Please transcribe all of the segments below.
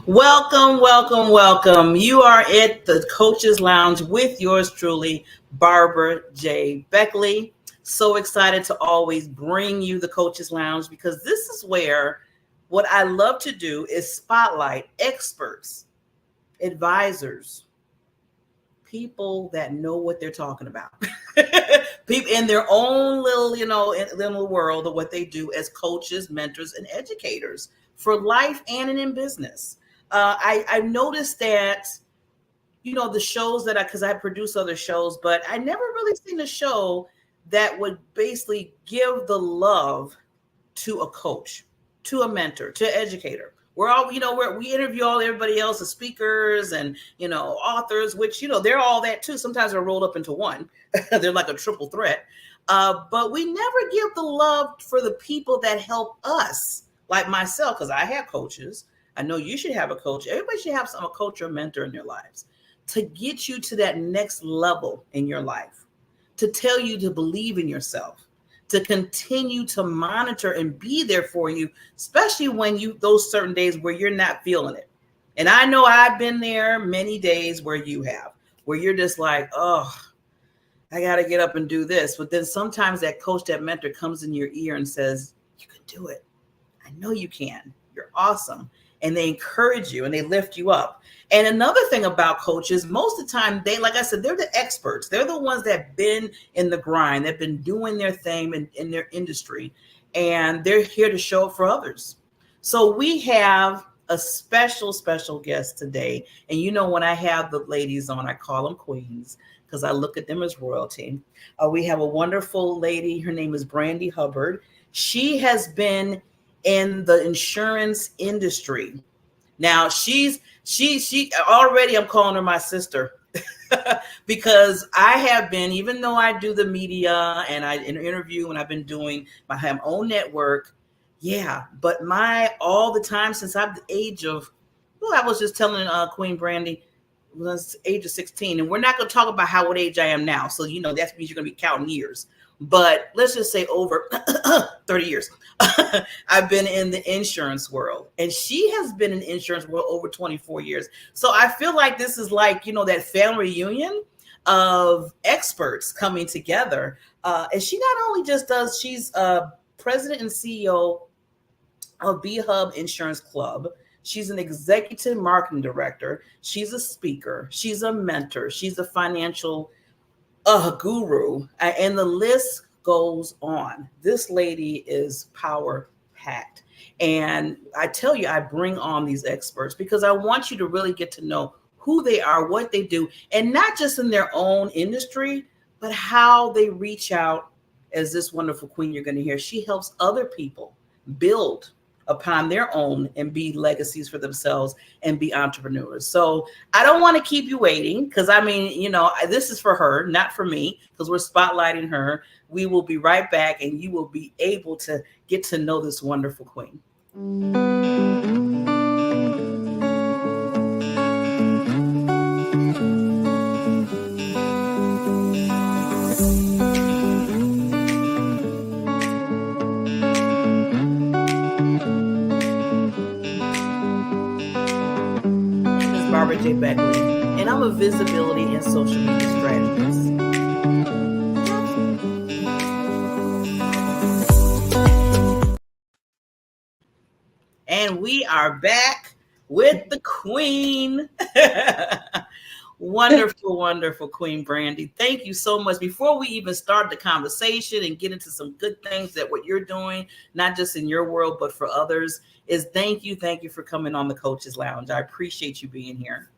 Welcome, welcome, welcome. You are at the Coaches Lounge with yours truly, Barbara J. Beckley. So excited to always bring you the Coaches Lounge because this is where what I love to do is spotlight experts, advisors, people that know what they're talking about. People in their own little, little world of what they do as coaches, mentors, and educators for life and in business. I've noticed that, the shows that because I produce other shows, but I never really seen a show that would basically give the love to a coach, to a mentor, to an educator. We're all, we interview all everybody else, the speakers and, authors, which, they're all that too. Sometimes they're rolled up into one. They're like a triple threat. But we never give the love for the people that help us, like myself, because I have coaches. I know you should have a coach. Everybody should have a coach or mentor in their lives to get you to that next level in your life, to tell you to believe in yourself, to continue to monitor and be there for you, especially when those certain days where you're not feeling it. And I know I've been there many days where you have, where you're just like, oh, I got to get up and do this. But then sometimes that coach, that mentor comes in your ear and says, you can do it. I know you can. You're awesome. And they encourage you and they lift you up. And another thing about coaches, most of the time, like I said, they're the experts. They're the ones that have been in the grind. They've been doing their thing in their industry, and they're here to show up for others. So we have a special, special guest today. And when I have the ladies on, I call them queens because I look at them as royalty. We have a wonderful lady. Her name is Brandy Hubbard. She has been in the insurance industry. Now she already, I'm calling her my sister because I have been, even though I do the media and I interview and I've been doing my own network. Yeah. But all the time since I'm the age of, I was just telling Queen Brandy, was age of 16, and we're not going to talk about what age I am now. So, that means you're going to be counting years, but let's just say over 30 years. I've been in the insurance world, and she has been in the insurance world over 24 years. So I feel like this is like, that family reunion of experts coming together. And she not only just she's president and CEO of B-Hub Insurance Club. She's an executive marketing director. She's a speaker. She's a mentor. She's a financial guru. And the list goes on. This lady is power packed. And I tell you, I bring on these experts because I want you to really get to know who they are, what they do, and not just in their own industry, but how they reach out. As this wonderful queen you're going to hear, she helps other people build upon their own and be legacies for themselves and be entrepreneurs. So I don't want to keep you waiting because this is for her, not for me, because we're spotlighting her. We will be right back and you will be able to get to know this wonderful queen. Barbara J. Beckley, and I'm a visibility and social media strategist. And we are back with the queen. Wonderful, wonderful Queen Brandy. Thank you so much. Before we even start the conversation and get into some good things that what you're doing, not just in your world, but for others, is thank you for coming on the Coaches Lounge. I appreciate you being here.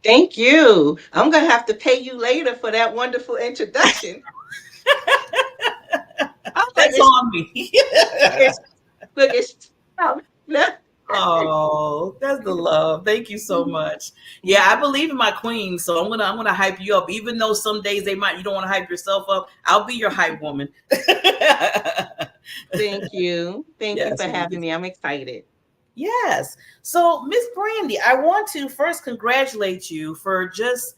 Thank you. I'm going to have to pay you later for that wonderful introduction. That's on me. Look, it's oh, that's the love. Thank you so much. Yeah, I believe in my queen, so I'm gonna hype you up. Even though some days you don't want to hype yourself up, I'll be your hype woman. Thank you. Thank you for having me. I'm excited. Yes. So, Miss Brandy, I want to first congratulate you for just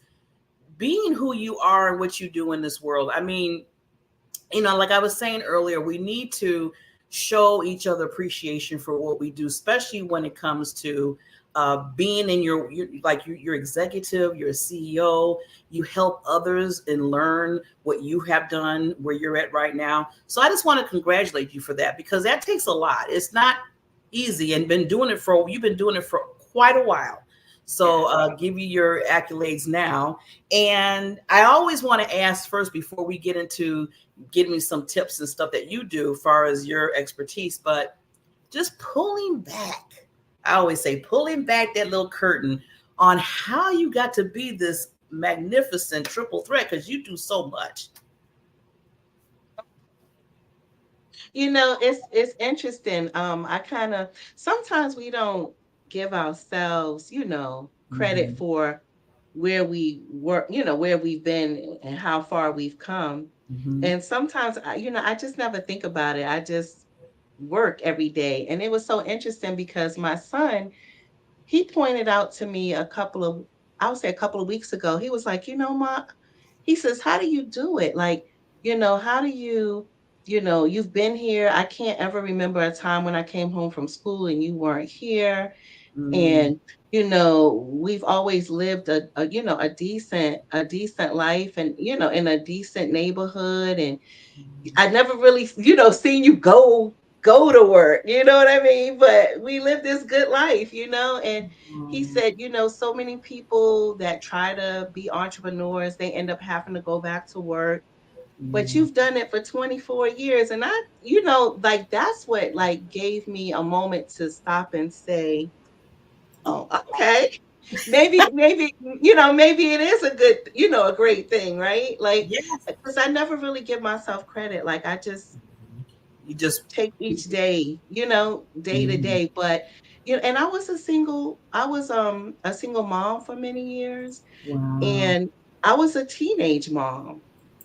being who you are and what you do in this world. I mean, like I was saying earlier, we need to show each other appreciation for what we do, especially when it comes to being in your executive, you're a CEO, you help others and learn what you have done where you're at right now. So I just want to congratulate you for that, because that takes a lot. It's not easy, and you've been doing it for quite a while. So Yes. give you your accolades now. And I always want to ask first, before we get into getting me some tips and stuff that you do as far as your expertise, but just pulling back. I always say pulling back that little curtain on how you got to be this magnificent triple threat, because you do so much. It's interesting. I kind of sometimes we don't give ourselves, credit Mm-hmm. for where we were, where we've been and how far we've come. Mm-hmm. And sometimes I just never think about it. I just work every day. And it was so interesting because my son, he pointed out to me I would say a couple of weeks ago. He was like, Ma, he says, how do you do it? Like, how do you've been here. I can't ever remember a time when I came home from school and you weren't here. Mm-hmm. And, we've always lived a decent life and, in a decent neighborhood. And I never really, seen you go to work, you know what I mean? But we live this good life, and he said, so many people that try to be entrepreneurs, they end up having to go back to work. But Mm-hmm. you've done it for 24 years. And like that's what like gave me a moment to stop and say, oh, okay. Maybe it is a good, a great thing, right? Like, Yes. because I never really give myself credit. Like I just You just. take each day, day to Mhm. day. But and I was a single mom for many years, Wow. and I was a teenage mom.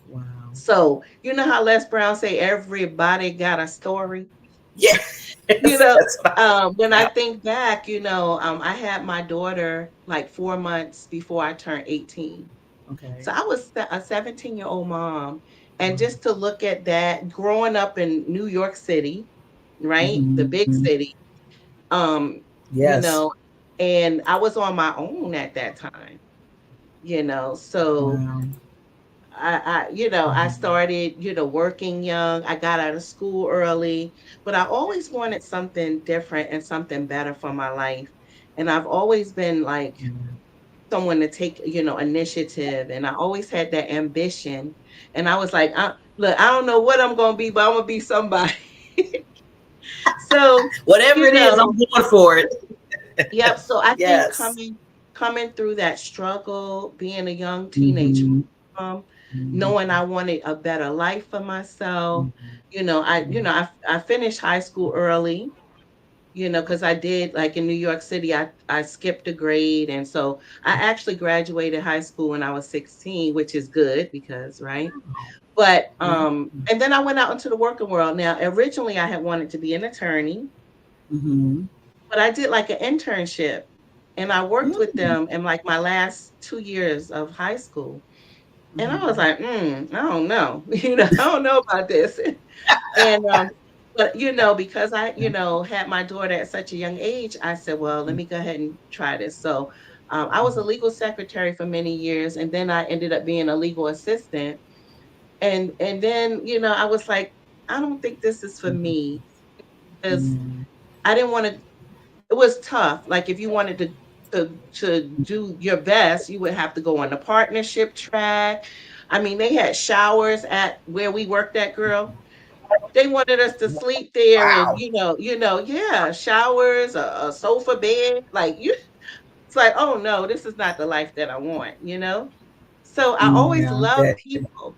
Wow. So you know how Les Brown say everybody got a story. Yes. You Yes. know, That's what when I I. think back, I had my daughter like 4 months before I turned 18. Okay. So I was a 17-year-old mom. And Wow. just to look at that, growing up in New York City, right? The big Mm-hmm. city, um, you Yes. know, and I was on my own at that time, so Wow. I Mhm. started, working young. I got out of school early, but I always wanted something different and something better for my life. And I've always been like someone to take, initiative. And I always had that ambition. And I was like, look, I don't know what I'm going to be, but I'm going to be somebody. So, Whatever you it is, know, I'm going for it. yep. So I think Yes. coming through that struggle, being a young teenage Mm-hmm. mom, knowing Mm-hmm. I wanted a better life for myself. Mm-hmm. I finished high school early, because I did like in New York City, I skipped a grade. And so I actually graduated high school when I was 16, which is good because, right? But Yeah. and then I went out into the working world. Now, originally I had wanted to be an attorney, Mm-hmm. but I did like an internship and I worked with Mm-hmm. them in like my last 2 years of high school. And I was Mm-hmm. like, I don't know. I don't know about this. And but because I, had my daughter at such a young age, I said, well, let me go ahead and try this. So I was a legal secretary for many years, and then I ended up being a legal assistant. And then, I was like, I don't think this is for me because Mm-hmm. I didn't want to. It was tough. Like if you wanted to do your best, you would have to go on the partnership track. I mean, they had showers at where we worked at, girl. They wanted us to sleep there and Wow. yeah, showers, a sofa bed. Like it's like, oh no, this is not the life that I want. So I always Yeah. loved That. people.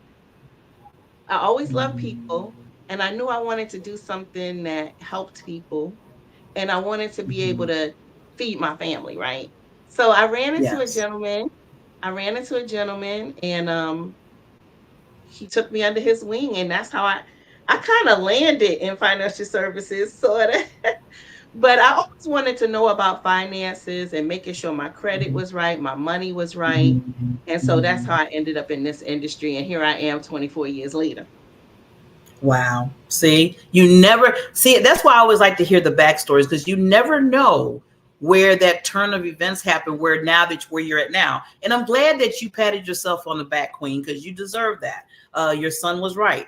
I always loved Mm-hmm. people. And I knew I wanted to do something that helped people. And I wanted to be able Mm-hmm. to feed my family, right? So I ran into a Yes. gentleman. I ran into a gentleman and he took me under his wing, and that's how I kind of landed in financial services, sort of. But I always wanted to know about finances and making sure my credit Mm-hmm. was right, my money was right. Mm-hmm. And so that's Mm-hmm. how I ended up in this industry. And here I am 24 years later. Wow. See, you never see. That's why I always like to hear the backstories, because you never know. where that turn of events happened, where now that where you're at now. And I'm glad that you patted yourself on the back, Queen, because you deserve that. Your son was right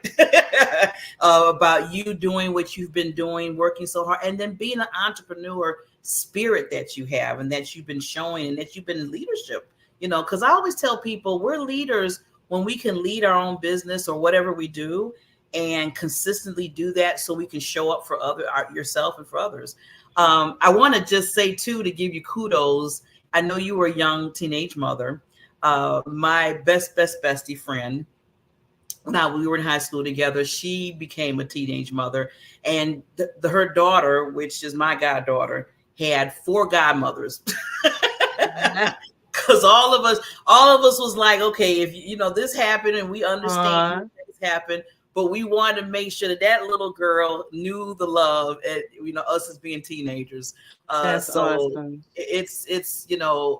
about you doing what you've been doing, working so hard, and then being an entrepreneur spirit that you have and that you've been showing and that you've been in leadership. Because I always tell people we're leaders when we can lead our own business or whatever we do and consistently do that so we can show up for yourself and for others. I want to just say too, to give you kudos. I know you were a young teenage mother. My bestie friend, now we were in high school together, she became a teenage mother, and her daughter, which is my goddaughter, had 4 godmothers. Because all of us was like, okay, if this happened, and we understand things happen, but we wanted to make sure that little girl knew the love at us as being teenagers. That's so awesome. It's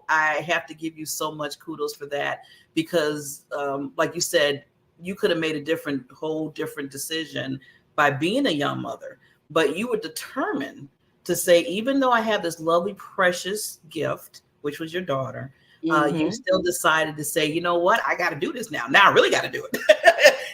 I have to give you so much kudos for that, because like you said, you could have made a whole different decision by being a young mother, but you were determined to say, even though I have this lovely, precious gift, which was your daughter, you still decided to say, you know what, I got to do this now. Now I really got to do it.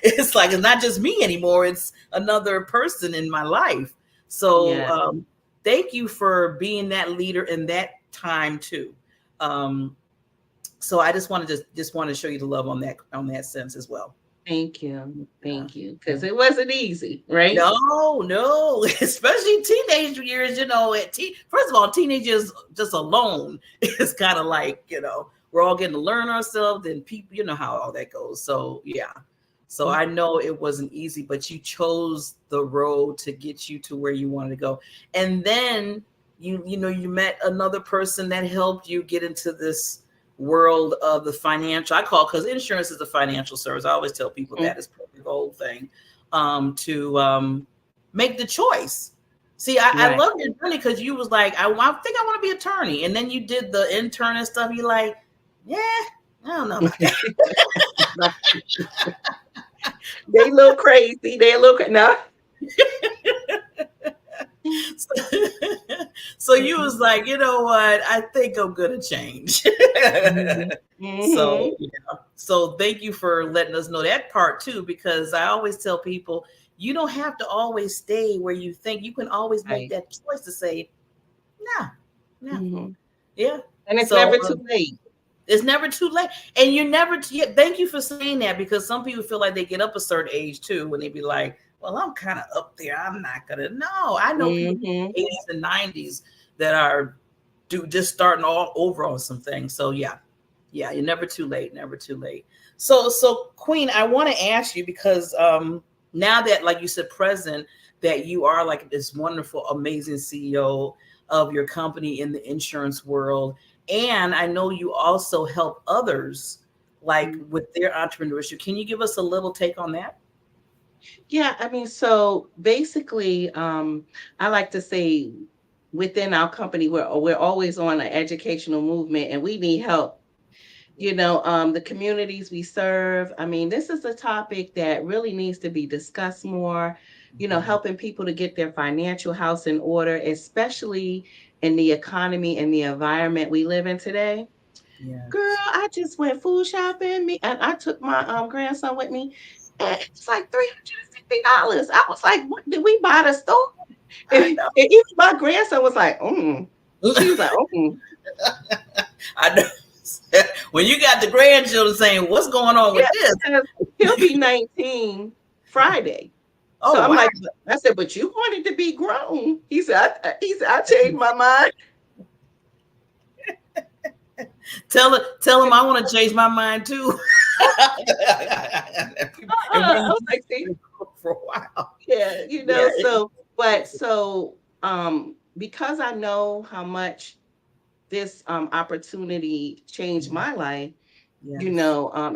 It's like, it's not just me anymore. It's another person in my life. So thank you for being that leader in that time too. So I just want to show you the love on that sense as well. Thank you. Thank you. Because it wasn't easy, right? No. Especially teenage years, first of all, teenagers just alone is kind of like, we're all getting to learn ourselves, and people, you know how all that goes. So, yeah. So I know it wasn't easy, but you chose the road to get you to where you wanted to go. And then you met another person that helped you get into this world of the financial, because insurance is a financial service. I always tell people that is the whole thing, to make the choice. See, I love your journey, because you was like, I think I want to be an attorney, and then you did the intern and stuff. You're like, yeah, I don't know about that. They look crazy. They look no. So you was like, you know what? I think I'm gonna change. So thank you for letting us know that part too, because I always tell people, you don't have to always stay where you think. You can always make that choice to say, no. Yeah. And it's never too late. It's never too late. And you're never, thank you for saying that, because some people feel like they get up a certain age too, when they be like, well, I'm kind of up there, I'm not gonna. No, I know people in the 80s and 90s that are just starting all over on some things. So yeah, you're never too late. So Queen, I want to ask you, because now that, like you said, present, that you are like this wonderful, amazing CEO of your company in the insurance world, and I know you also help others like with their entrepreneurship. Can you give us a little take on that? Yeah, I mean, so basically, I like to say within our company, we're always on an educational movement, and we need help. The communities we serve. I mean, this is a topic that really needs to be discussed more. Helping people to get their financial house in order, especially in the economy and the environment we live in today. Yeah. Girl, I just went food shopping, and I took my grandson with me. And it's like $350. I was like, what did we buy the store? And even my grandson was like, She was like, I know. When you got the grandchildren saying, what's going on with this? He'll be 19 Friday. Oh, so I'm like, I said, but you wanted to be grown. He said, I changed my mind. Tell him I want to change my mind too. I was like, for a while. Yeah, so because I know how much this opportunity changed my life,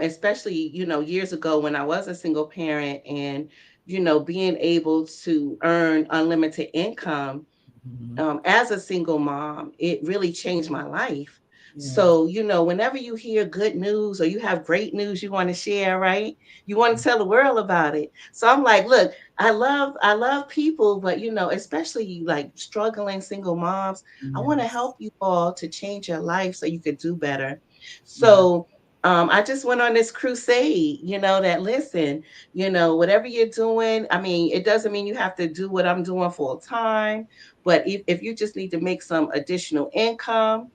especially, years ago when I was a single parent, and, being able to earn unlimited income as a single mom, it really changed my life. Yes. So, whenever you hear good news or you have great news you want to share, right? You want to tell the world about it. So I'm like, look, I love people, but especially like struggling single moms, I want to Yes. help you all to change your life so you could do better. Yeah. So I just went on this crusade, that listen, whatever you're doing, I mean, it doesn't mean you have to do what I'm doing full time, but if you just need to make some additional income,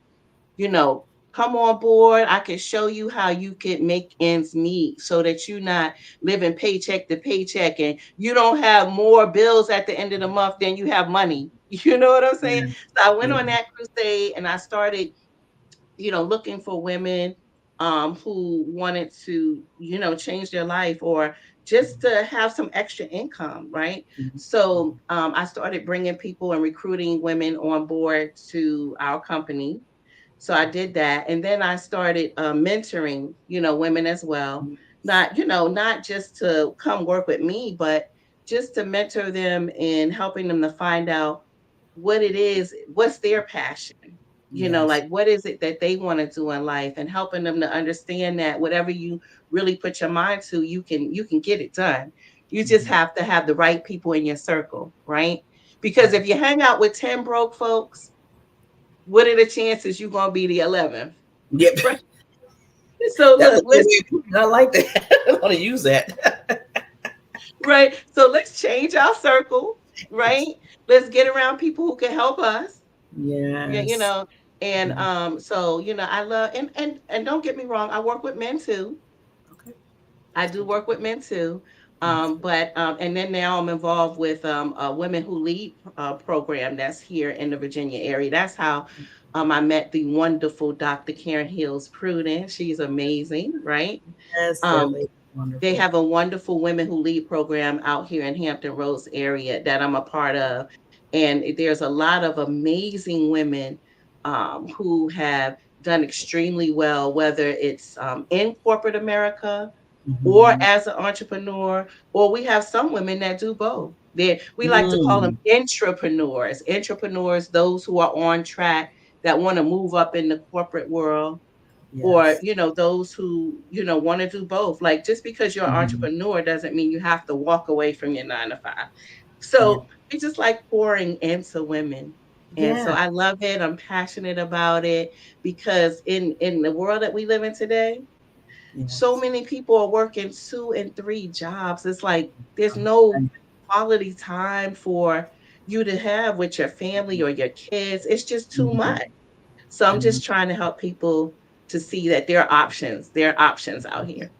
you know, come on board. I can show you how you can make ends meet so that you're not living paycheck to paycheck and you don't have more bills at the end of the month than you have money. You know what I'm saying? Yeah. So I went Yeah. on that crusade and I started, looking for women who wanted to, change their life or just to have some extra income, right? So I started bringing people and recruiting women on board to our company. So I did that, and then I started mentoring, women as well. Not just to come work with me, but just to mentor them and helping them to find out what it is, what's their passion, Yes. like what is it that they want to do in life, and helping them to understand that whatever you really put your mind to, you can get it done. You just Mhm. have to have the right people in your circle, right? Because if you hang out with 10 broke folks, what are the chances you're gonna be the 11th? Yep. Right. So That's a look, good let's way of putting it. I like that. I want to use that. right. So let's change our circle, right? Let's get around people who can help us. Yeah, Yes. and Mhm. so I love and don't get me wrong, I work with men too. Okay. I That's do good to work with men too. That's good. But and then now I'm involved with a Women Who Lead program that's here in the Virginia area. That's how I met the wonderful Dr. Karen Hills Pruden. She's amazing, right? Yes, that Um, lady is they wonderful. have a wonderful Women Who Lead program out here in Hampton Roads area that I'm a part of. And there's a lot of amazing women who have done extremely well, whether it's in corporate America or Mhm. as an entrepreneur, or we have some women that do both. We like to call them Mm. entrepreneurs. Entrepreneurs, those who are on track that want to move up in the corporate world, or Yes. those who want to do both. Like, just because you're an Mhm. entrepreneur doesn't mean you have to walk away from your 9 to 5. Yeah. So we just like pouring into women, and so Yeah. I love it. I'm passionate about it because in the world that we live in today, so Yes. many people are working 2 and 3 jobs. It's like there's no And- quality time for you to have with your family or your kids. It's just too Mhm. much. So I'm Mhm. just trying to help people to see that there are options. There are options out here.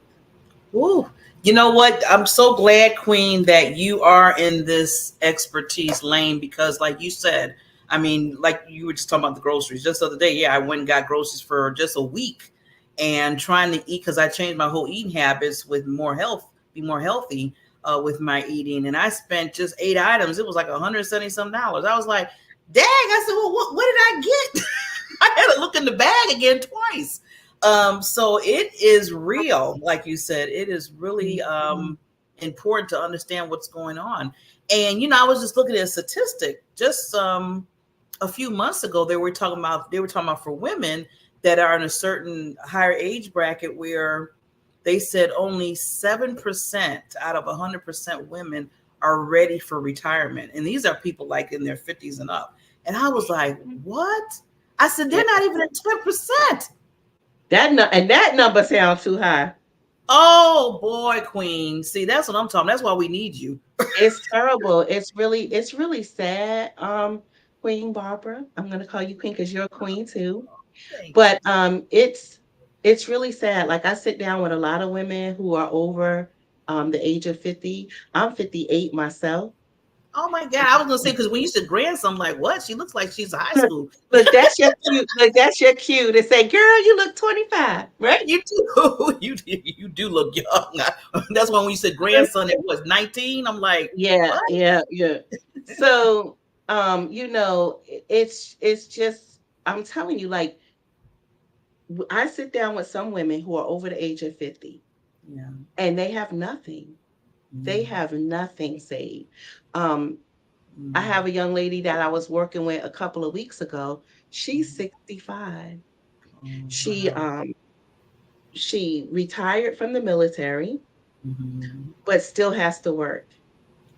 Ooh, you know what? I'm so glad, Queen, that you are in this expertise lane because, like you said, I mean, like you were just talking about the groceries just the other day. Yeah, I went and got groceries for just a week and trying to eat because I changed my whole eating habits with more health, be more healthy with my eating. And I spent just 8 items. It was like $170 some. I was like, dang, I said, well, what did I get? I had to look in the bag again twice. So it is real, like you said, it is really Mhm. important to understand what's going on. And I was just looking at a statistic just a few months ago. They were talking about for women that are in a certain higher age bracket where they said only 7% out of 100% women are ready for retirement. And these are people like in their 50s and up. And I was like, what? I said, Yeah. they're not even at 10%. And that number sounds too high. Oh boy, Queen. See, that's what I'm talking. That's why we need you. It's terrible. It's really sad. Queen Barbara, I'm gonna call you Queen because you're a queen too. Thank But you. it's really sad. Like, I sit down with a lot of women who are over the age of 50. I'm 58 myself. Oh my God. I was gonna say because when you said grandson, I'm like, what? She looks like she's in high Look, school. look, that's your cute. Look, that's your cue to say, "Girl, you look 25." Right? You do. You do look young. That's when you said grandson, it was 19. I'm like, Yeah, what? yeah, yeah. So, it's just, I'm telling you, like, I sit down with some women who are over the age of 50, Yeah. and they have nothing. They Mm, have nothing saved. Um, I have mm, a young lady that I was working with a couple of weeks ago. She's mm. 65. Oh, She wow. um she retired from the military, Hmm. but still has to work.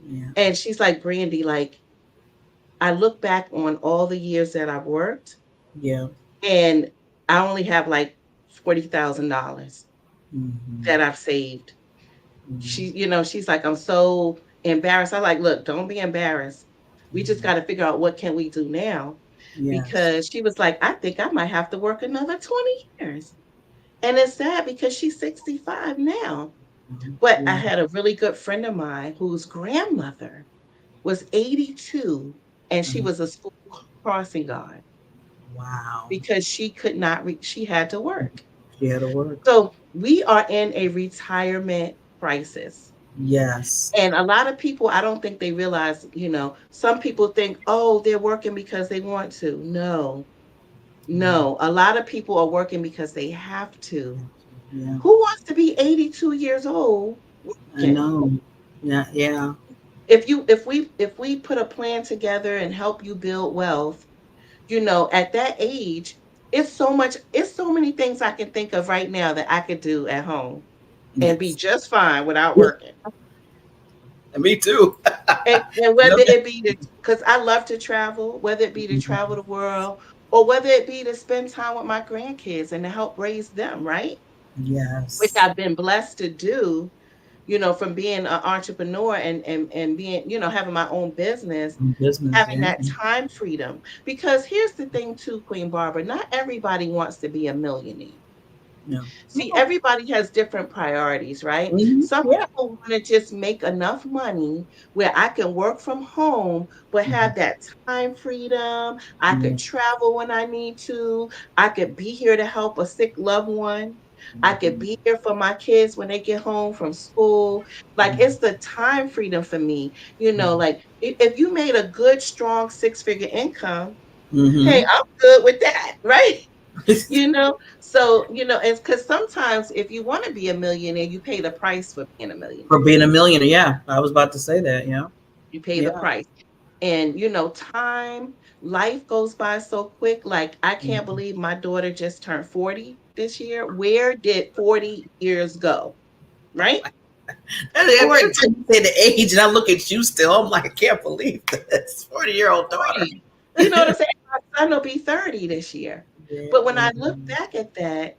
Yeah. And she's like, Brandy, like, I look back on all the years that I've worked, Yeah. and I only have like $40,000 Hmm. that I've saved. Hmm. She's like, I'm so embarrassed. I like, look, don't be embarrassed. We just got to figure out what can we do now, Yes. because she was like, I think I might have to work another 20 years. And it's sad because she's 65 now. But I Yeah. had a really good friend of mine whose grandmother was 82, and she Mhm. was a school crossing guard Wow. because she could not she had to work. She had to work. So we are in a retirement crisis. Yes. And a lot of people, I don't think they realize, some people think, oh, they're working because they want to. No, Yeah. no. A lot of people are working because they have to. Yeah. Who wants to be 82 years old I working? know. Yeah. Yeah. If we put a plan together and help you build wealth, at that age, it's so many things I can think of right now that I could do at home and be Yes. just fine without Yeah. working. Me too. And No. whether it be because I love to travel, whether it be to travel Mhm. the world, or whether it be to spend time with my grandkids and to help raise them, right? Which Yes. I've been blessed to do, from being an entrepreneur and being, having my own business, Business. having Yeah. that time freedom. Because here's the thing too, Queen Barbara, not everybody wants to be a millionaire. No. See, No. everybody has different priorities, right? Some Yeah. people want to just make enough money where I can work from home, but Mhm. have that time freedom. I Yeah. could travel when I need to. I could be here to help a sick loved one. I could Mhm. be here for my kids when they get home from school. Like, Mhm. it's the time freedom for me. Mhm. Like, if you made a good, strong six-figure income, hey, Mhm. I'm good with that, right? So, it's because sometimes if you want to be a millionaire, you pay the price for being a millionaire. For being a millionaire. Yeah. I was about to say that. Yeah. You pay the Yeah. price. And, life goes by so quick. Like, I can't Mhm. believe my daughter just turned 40 this year. Where did 40 years go? Right? Every 40, time you say the age, and I look at you still, I'm like, I can't believe this. 40-year-old daughter. 40. You know what I'm saying? My son will be 30 this year. Yeah. But when I look back at that,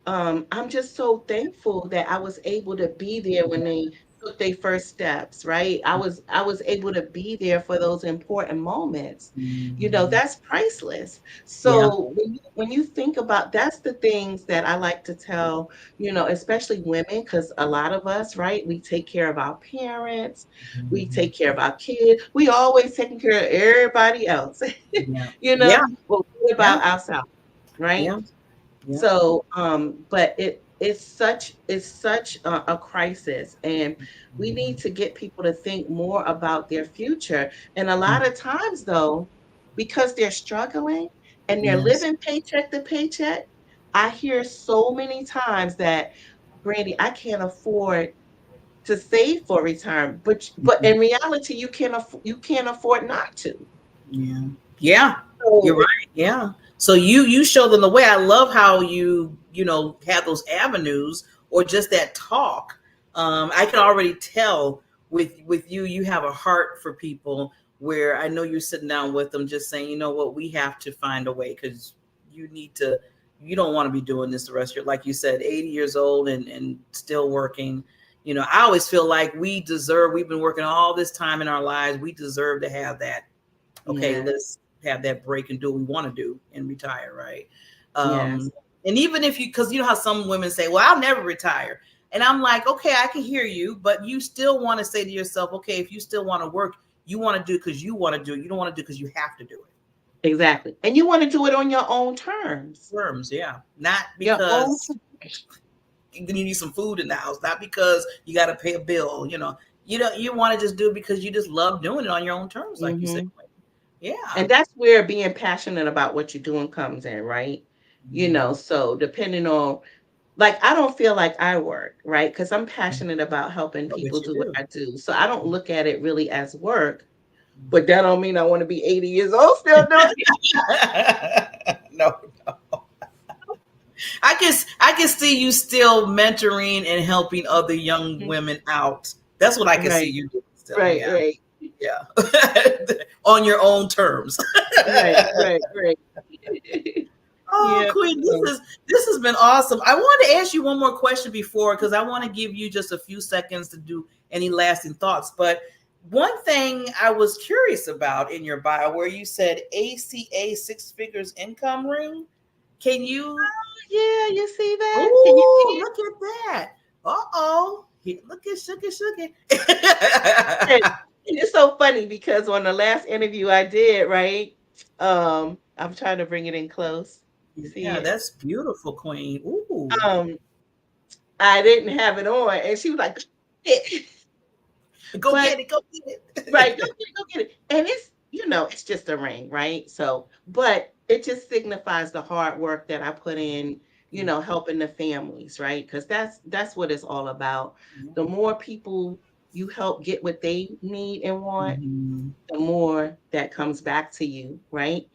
I'm just so thankful that I was able to be there when they took their first steps, right? I was able to be there for those important moments. Mhm. That's priceless. Yeah. So when you think about, that's the things that I like to tell, especially women, because a lot of us, right, we take care of our parents, we Mhm. take care of our kids, we always taking care of everybody else, Yeah. Yeah. but what Yeah. about ourselves, right? Yeah. Yeah. So, but it's such a crisis, and we need to get people to think more about their future. And a lot of times, though, because they're struggling and they're Yes. living paycheck to paycheck, I hear so many times that, Brandy, I can't afford to save for retirement, but Mhm. in reality, you can't afford not to. Yeah. Yeah. You're So right. Yeah. So you show them the way. I love how you have those avenues or just that talk. I can already tell with you have a heart for people where I know you're sitting down with them just saying, you know what, we have to find a way because you need to you don't want to be doing this the rest of your, like you said, 80 years old and still working. I always feel like we've been working all this time in our lives. We deserve to have that. Okay, yeah, let's have that break and do what we want to do and retire, right? yes, And even if you, because you know how some women say, well, I'll never retire. And I'm like, okay, I can hear you, but you still want to say to yourself, okay, if you still want to work, you want to do because you want to do it. You don't want to do because you have to do it. exactly. And you want to do it on your own terms. Terms, yeah. Not Your own because you need some food in the house, not because you got to pay a bill. You want to just do it because you just love doing it on your own terms, like you said. hmm Yeah. And that's where being passionate about what you're doing comes in, right? Yeah. So depending on, like, I don't feel like I work, right? Because I'm passionate about helping But people you do what do. I do. So I don't look at it really as work, but that don't mean I want to be 80 years old still doing it. No. I can see you still mentoring and helping other young Mhm. women out. That's what I can see Right, you doing still. right, Yeah. right, Yeah. On your own terms. right, right, right. Oh, Yeah. Queen, So, this has been awesome. I wanted to ask you one more question before because I want to give you just a few seconds to do any lasting thoughts. But one thing I was curious about in your bio, where you said ACA six figures income ring, can you? yeah, you see that? Can you Oh, see look at that! Uh-oh, look at shook it? it. And it's so funny because on the last interview I did, right? I'm trying to bring it in close. You see Yeah, it? that's beautiful, Queen. Ooh, Um, I didn't have it on, and she was like, go but get it, go get right, it. go get it. And it's, it's just a ring, right? So, but it just signifies the hard work that I put in, helping the families, right? Because that's what it's all about. The more people you help get what they need and want, Mhm. the more that comes back to you, right?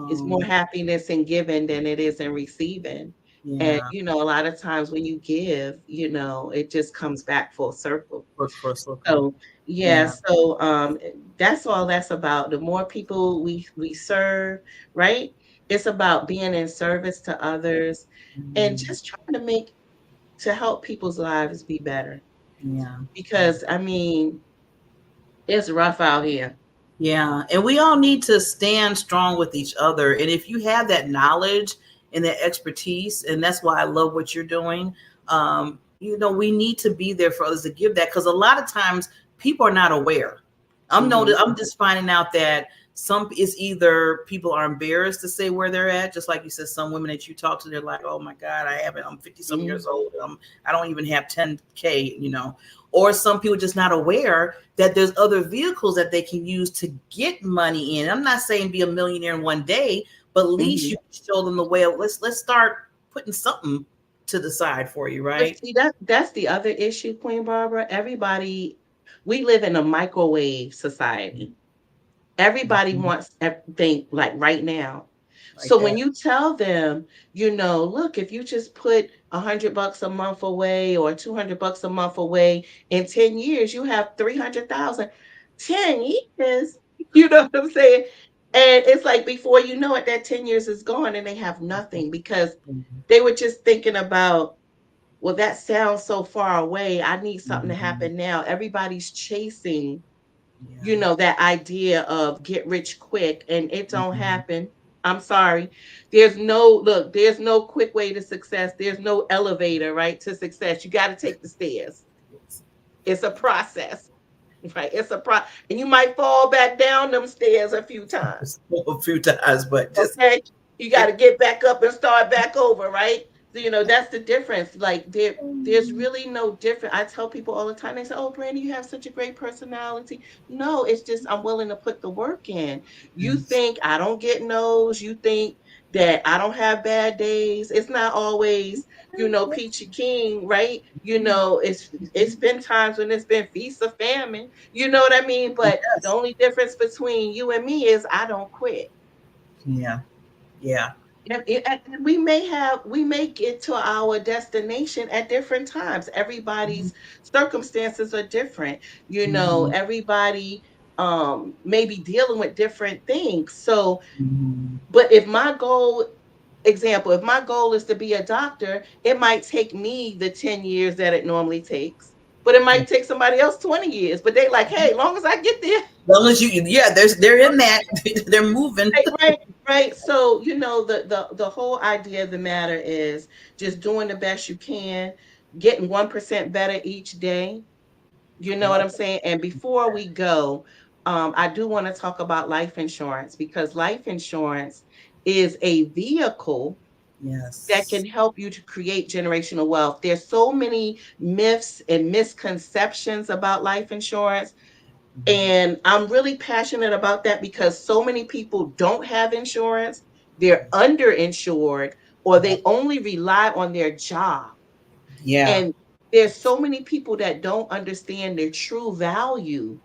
It's more Oh, happiness in giving than it is in receiving. And, yeah. a lot of times when you give, it just comes back full circle. For circle. So yeah, Yeah. so that's all that's about. The more people we serve, right? It's about being in service to others and Mhm. just trying to help people's lives be better. Yeah. Yeah. Because I mean, it's rough out here. Yeah, and we all need to stand strong with each other. And if you have that knowledge and that expertise, and that's why I love what you're doing, we need to be there for others to give that because a lot of times people are not aware. Hmm. I'm just finding out that some it's either people are embarrassed to say where they're at, just like you said, some women that you talk to, they're like, "Oh my God, I haven't. I'm 50 some Hmm. years old. I don't even have 10K," or some people just not aware that there's other vehicles that they can use to get money in. I'm not saying be a millionaire in one day, but at least Hmm. you can show them the way of let's start putting something to the side for you, But right? see, that's the other issue, Queen Barbara. Everybody, we live in a microwave society. Everybody Mhm. wants everything like right now. Like So when that. you tell them, look, if you just put $100 a month away or $200 a month away in 10 years, you have 300,000. 10 years, you know what I'm saying? And it's like before you know it, that 10 years is gone and they have nothing because Mhm. they were just thinking about, well, that sounds so far away. I need something to Mhm. happen now. Everybody's chasing, Yeah. that idea of get rich quick, and it don't Mhm. happen. I'm sorry. There's no quick way to success. There's no elevator, right, to success. You got to take the stairs. It's a process, right? And you might fall back down them stairs a few times. A few times, but just Okay. You got to get back up and start back over, right? So, that's the difference. Like there's really no difference. I tell people all the time, they say, "Oh, Brandy, you have such a great personality." No, it's just I'm willing to put the work in. You yes. think I don't get no's, you think that I don't have bad days. It's not always, peachy king, right? It's been times when it's been feast or famine. You know what I mean? But the Yes. only difference between you and me is I don't quit. Yeah. Yeah. And we may get to our destination at different times. Mhm. Everybody's circumstances are different. Mhm. Everybody may be dealing with different things. So, Mhm. but if my goal is to be a doctor, it might take me the 10 years that it normally takes. But it Yeah. might take somebody else 20 years. But they like, hey, long as I get there. As long as yeah, they're in that, they're moving. Right, right, right. So, the whole idea of the matter is just doing the best you can, getting 1% better each day. You know what Love I'm saying? And before that. we go, I do want to talk about life insurance because life insurance is a vehicle that Yes. can help you to create generational wealth. There's so many myths and misconceptions about life insurance. Mhm. And I'm really passionate about that because so many people don't have insurance, they're underinsured, or Yeah. they only rely on their job. Yeah. And there's so many people that don't understand their true value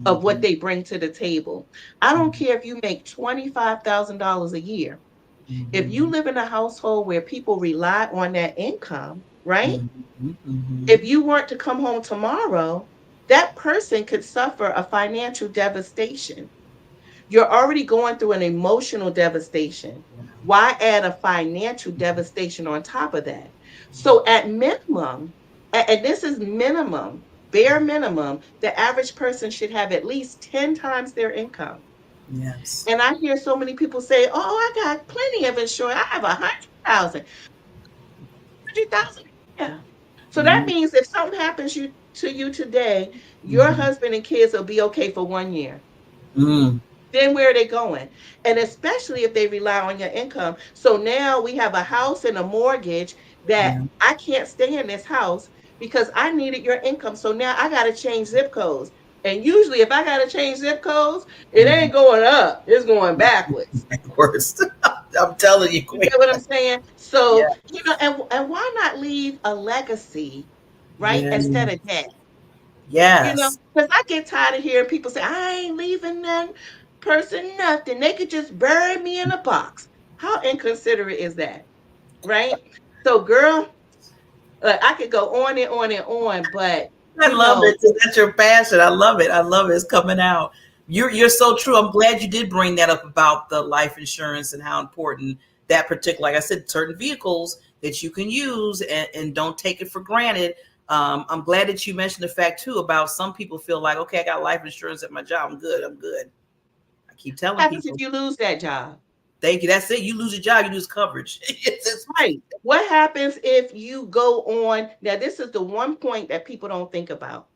of what Mhm. they bring to the table. I don't Mhm. care if you make $25,000 a year. If you Mhm. live in a household where people rely on that income, right? Mhm. If Mhm. you weren't to come home tomorrow, that person could suffer a financial devastation. You're already going through an emotional devastation. Yeah. Why add a financial devastation on top of that? So, at minimum, and this is minimum, bare minimum, the average person should have at least 10 times their income. Yes. And I hear so many people say, "Oh, I got plenty of insurance. I have 100,000, 100,000." Yeah. So that Mhm. means if something happens to you today, your Mhm. husband and kids will be okay for 1 year. Mm. Then where are they going? And especially if they rely on your income. So now we have a house and a mortgage that Yeah. I can't stay in this house because I needed your income. So now I got to change zip codes. And usually, if I got to change zip codes, it Mhm. ain't going up, it's going backwards. Worst. I'm telling you, You Queen. get what I'm saying? Yeah. So, and why not leave a legacy, right? Yeah. Instead of debt. Yes. Because I get tired of hearing people say, I ain't leaving that person nothing. They could just bury me in a box. How inconsiderate is that? Right? So, girl, I could go on and on and on, but I you love know, it. That's your passion. I love it. I love it. It's coming out. You're so true. I'm glad you did bring that up about the life insurance and how important that particular, like I said, certain vehicles that you can use and don't take it for granted. I'm glad that you mentioned the fact too about some people feel like, okay, I got life insurance at my job. I'm good. I'm good. I keep what telling happens if people, you lose that job? thank you. That's it. You lose your job, you lose coverage. Right. What happens if you go on? Now, this is the one point that people don't think about.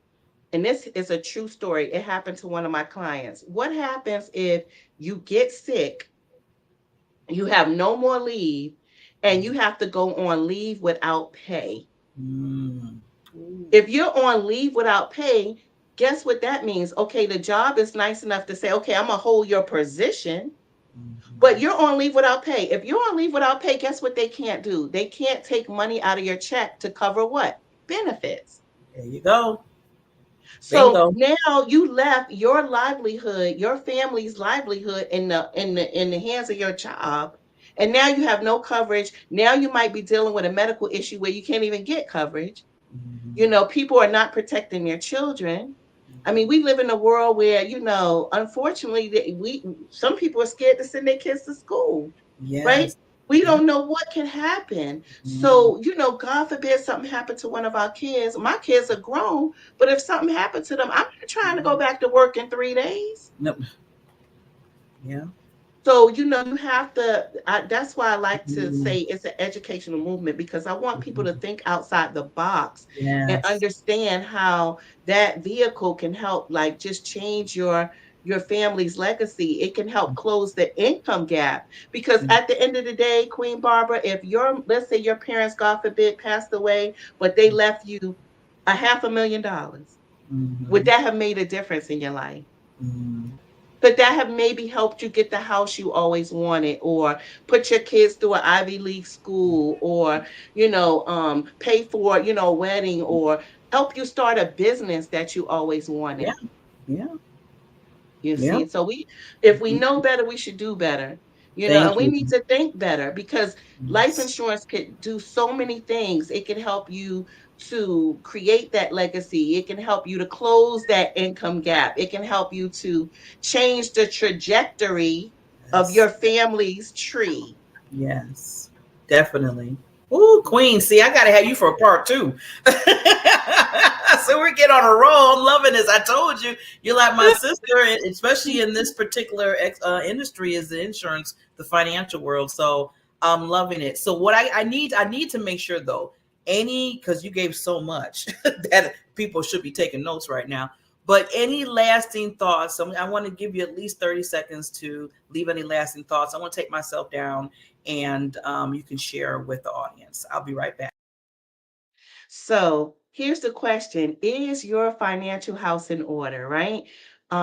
And this is a true story. It happened to one of my clients. What happens if you get sick, you have no more leave, and you have to go on leave without pay? Mm. If you're on leave without pay, guess what that means? Okay, the job is nice enough to say, okay, I'm going to hold your position, but Mhm. you're on leave without pay. If you're on leave without pay, guess what they can't do? They can't take money out of your check to cover what? Benefits. There you go. So Bingo. now you left your livelihood, your family's livelihood in the hands of your job. And now you have no coverage. Now you might be dealing with a medical issue where you can't even get coverage. Mhm. People are not protecting their children. I mean, we live in a world where, unfortunately, some people are scared to send their kids to school, right? Yes. We Yeah. don't know what can happen. Mhm. So, God forbid something happened to one of our kids. My kids are grown, but if something happened to them, I'm not trying to go back to work in 3 days. Nope. Yeah. So, you have to, that's why I like to Mhm. say it's an educational movement because I want people to Mhm. think outside the box and Yes. understand how that vehicle can help, like, just change your family's legacy. It can help close the income gap because Mhm. at the end of the day, Queen Barbara, if let's say your parents, God forbid, passed away, but they left you $500,000, would Mhm. that have made a difference in your life? Mhm. Could that have maybe helped you get the house you always wanted, or put your kids through an Ivy League school, or pay for a wedding, or help you start a business that you always Yeah. wanted? Yeah. You Yeah. see, so if we know Mhm. better, we should do better. And Thank we you. need to think better because life Yes. insurance could do so many things. It can help you to create that legacy. It can help you to close that income gap. It can help you to change the trajectory of Yes. your family's tree. Yes. Definitely. Ooh, Queen. See, I gotta have you for a part two. So we get on a roll. I'm loving this. I told you, you're like my sister, and especially in this particular industry, is the insurance, the financial world. So I'm loving it. So what I need to make sure though, because you gave so much that people should be taking notes right now. But any lasting thoughts? I want to give you at least 30 seconds to leave any lasting thoughts. I want to take myself down and you can share with the audience. I'll be right back. So here's the question. Is your financial house in order, right?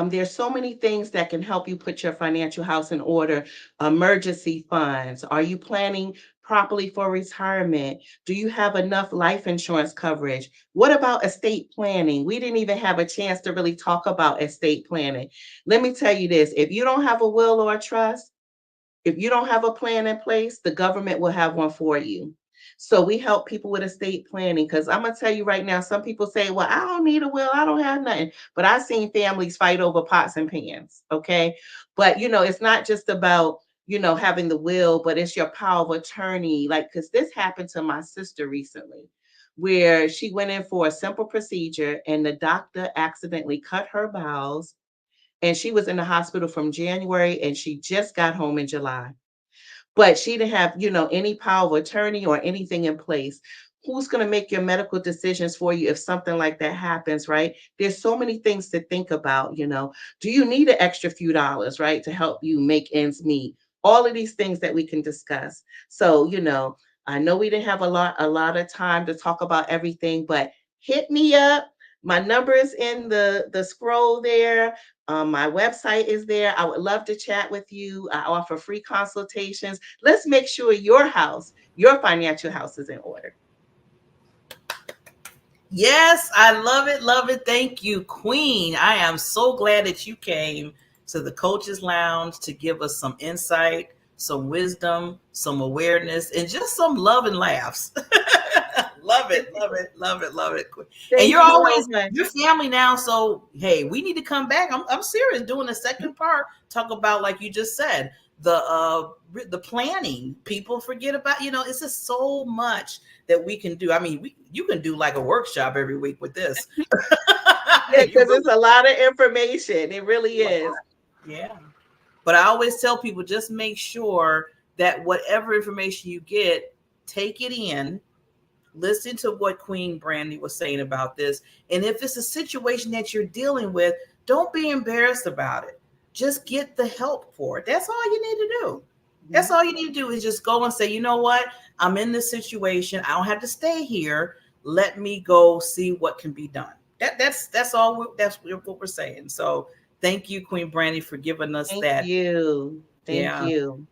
There's so many things that can help you put your financial house in order. Emergency funds. Are you planning properly for retirement? Do you have enough life insurance coverage? What about estate planning? We didn't even have a chance to really talk about estate planning. Let me tell you this. If you don't have a will or a trust, If you don't have a plan in place, the government will have one for you. So we help people with estate planning, because I'm gonna tell you right now, some people say, well, I don't need a will, I don't have nothing. But I've seen families fight over pots and pans. Okay. But it's not just about having the will, but it's your power of attorney. Like, because this happened to my sister recently, where she went in for a simple procedure and the doctor accidentally cut her bowels, and she was in the hospital from January and she just got home in July. But she didn't have, any power of attorney or anything in place. Who's going to make your medical decisions for you if something like that happens, right? There's so many things to think about. Do you need an extra few dollars, right, to help you make ends meet? All of these things that we can discuss. So, I know we didn't have a lot of time to talk about everything, but hit me up. My number is in the scroll there. My website is there. I would love to chat with you. I offer free consultations. Let's make sure your financial house is in order. Yes, I love it. Love it. Thank you, Queen. I am so glad that you came to the Coaches Lounge to give us some insight, some wisdom, some awareness, and just some love and laughs. Love it, love it, love it, love it. And you're always your family now, so hey, we need to come back. I'm serious. Doing the second part, talk about, like you just said, the planning. People forget about. It's just so much that we can do. I mean, you can do like a workshop every week with this. Yeah, because it's a lot of information. It really is. Yeah, but I always tell people, just make sure that whatever information you get, take it in. Listen to what Queen Brandy was saying about this. And if it's a situation that you're dealing with, don't be embarrassed about it. Just get the help for it. That's all you need to do. That's all you need to do is just go and say, you know what? I'm in this situation. I don't have to stay here. Let me go see what can be done. That's all. That's what we're saying. So thank you, Queen Brandy, for giving us that. Thank you. Thank you.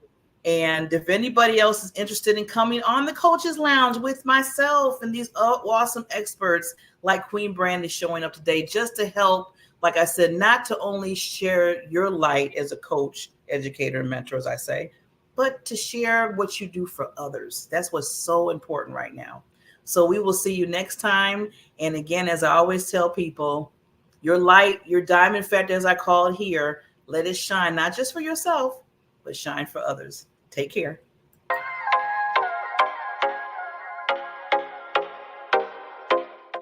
And if anybody else is interested in coming on the Coaches Lounge with myself and these awesome experts like Queen Brandy showing up today, just to help, like I said, not to only share your light as a coach, educator, and mentor, as I say, but to share what you do for others. That's what's so important right now. So we will see you next time. And again, as I always tell people, your light, your diamond factor, as I call it here, let it shine, not just for yourself, but shine for others. Take care.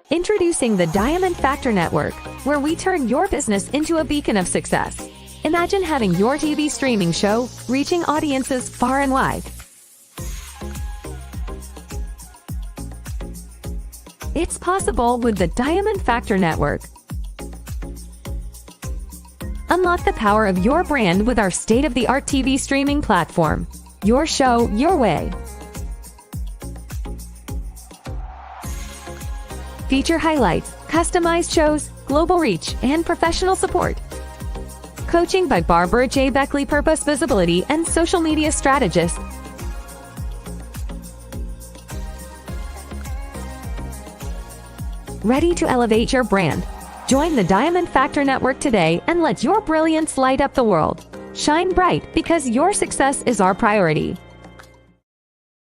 Introducing the Diamond Factor Network, where we turn your business into a beacon of success. Imagine having your TV streaming show reaching audiences far and wide. It's possible with the Diamond Factor Network. Unlock the power of your brand with our state-of-the-art TV streaming platform. Your show, your way. Feature highlights, customized shows, global reach, and professional support. Coaching by Barbara J. Beckley, Purpose Visibility, and social media strategist. Ready to elevate your brand? Join the Diamond Factor Network today and let your brilliance light up the world. Shine bright, because your success is our priority.